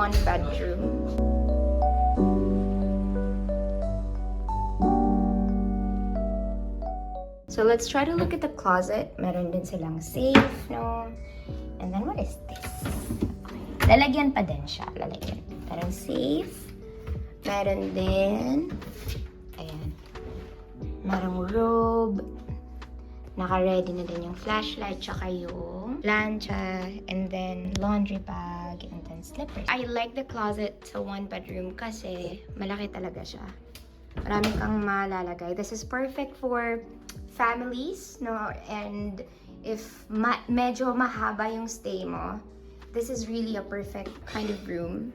one bedroom. So let's try to look at the closet. Meron din silang safe, no? And then what is this? Lalagyan pa din siya. Lalagyan. Meron safe. Meron din. Ayan. Merong robe. Naka-ready na din yung flashlight. Tsaka yung plancha. And then laundry bag. And then slippers. I like the closet sa one bedroom kasi malaki talaga siya. Marami kang malalagay. This is perfect for families, no? And if medyo mahaba yung stay mo, this is really a perfect kind of room.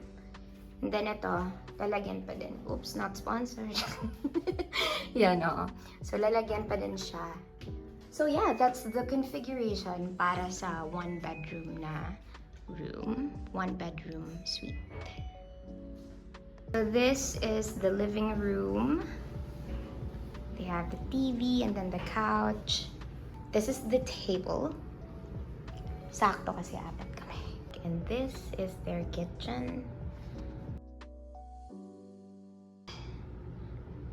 And then ito, lalagyan pa din. Oops, not sponsored. Yeah, no. So lalagyan pa din siya. So yeah, that's the configuration para sa one bedroom na room. One bedroom suite. So this is the living room. They have the TV and then the couch. This is the table. Sakto kasi apat kami. And this is their kitchen.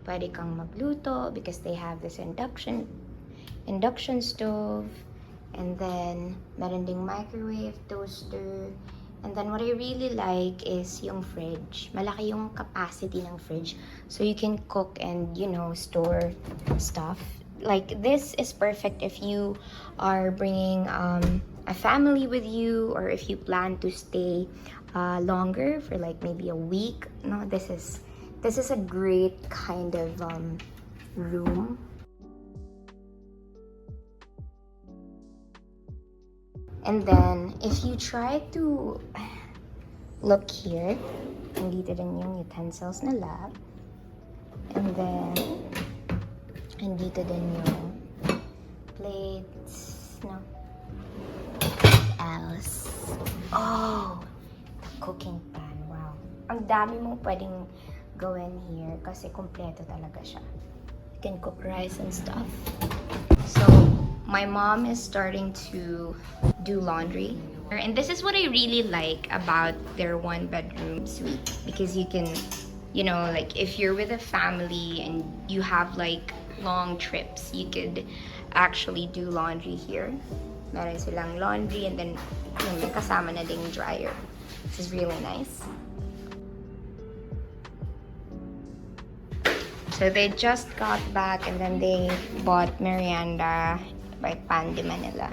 Pwede kang magluto because they have this induction stove. And then meron ding microwave, toaster. And then what I really like is yung fridge. Malaki yung capacity ng fridge. So you can cook and, you know, store stuff. Like this is perfect if you are bringing a family with you, or if you plan to stay longer for like maybe a week. No, this is a great kind of room. And then, if you try to look here, nandito din yung utensils nila. And then, nandito din yung plates, no? What else? Oh, the cooking pan. Wow. Ang dami mong pwedeng gawin here kasi kompleto talaga siya. You can cook rice and stuff. So, my mom is starting to do laundry. And this is what I really like about their one bedroom suite. Because you can, you know, like if you're with a family and you have like long trips, you could actually do laundry here. Meron silang laundry and then may kasama na ding dryer. This is really nice. So they just got back and then they bought merienda by Pandi Manila.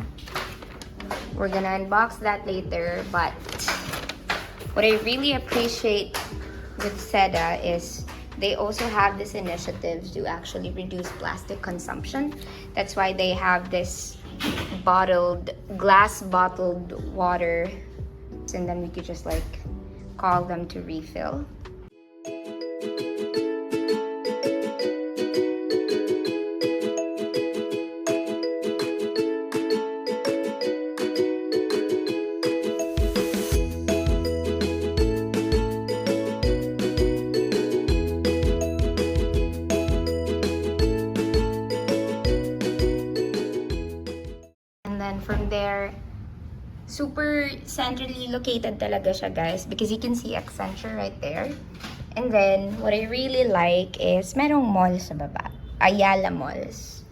We're gonna unbox that later, but what I really appreciate with Seda is they also have this initiative to actually reduce plastic consumption. That's why they have this glass bottled water, and then we could just like call them to refill. From there, super centrally located talaga siya, guys, because you can see Accenture right there. And then what I really like is merong mall sa baba, Ayala Malls.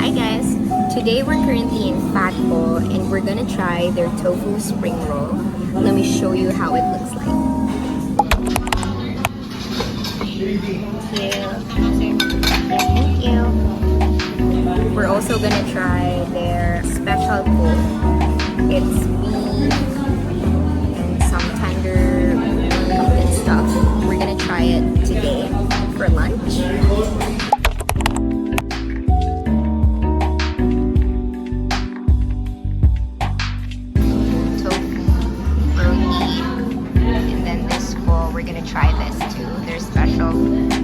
Hi guys! Today we're currently in Phat Pho and we're gonna try their tofu spring roll. Let me show you how it looks like. Thank you. We're also gonna try their special food. It's beef and some tender meat and stuff. We're gonna try it today for lunch. We're gonna try this too. Their special meat.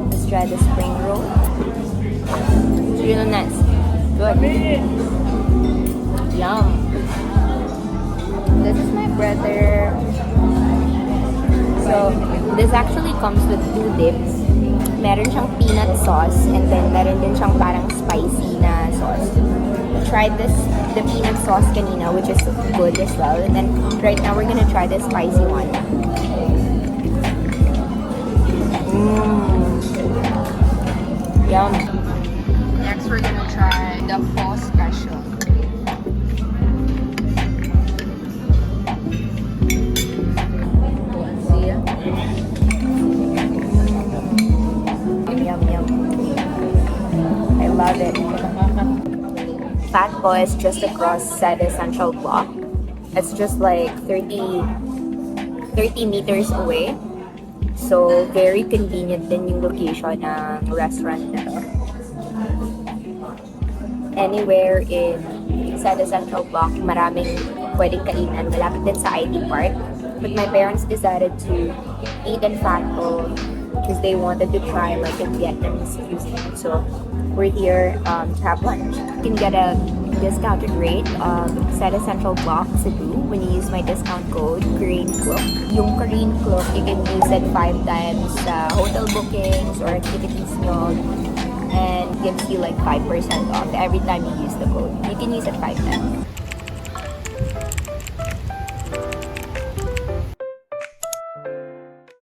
Let's try the spring roll. It's really nice. Good. Yum. This is my brother. So, this actually comes with 2 dips. Meron siyang peanut sauce and then meron din siyang parang spicy na sauce. We tried the peanut sauce kanina, which is good as well. And then right now we're gonna try the spicy one. Yum. Next we're gonna try the Pho special. I love it. Phat Pho is just across Seda Central Bloc. It's just like 30 meters away. So, very convenient din yung location ng restaurant na to. Anywhere in Seda Central Bloc, maraming pwedeng kainan. Malapit din sa IT Park. But my parents decided to eat in Phat Pho because they wanted to try like a Vietnamese cuisine. So we're here to have lunch. You can get a discounted rate of Seda Central Bloc, Cebu when you use my discount code Korean Cloak. Yung Korean Cloak, you can use it 5 times sa hotel bookings or activities nyo and gives you like 5% off every time you use the code. You can use it 5 times.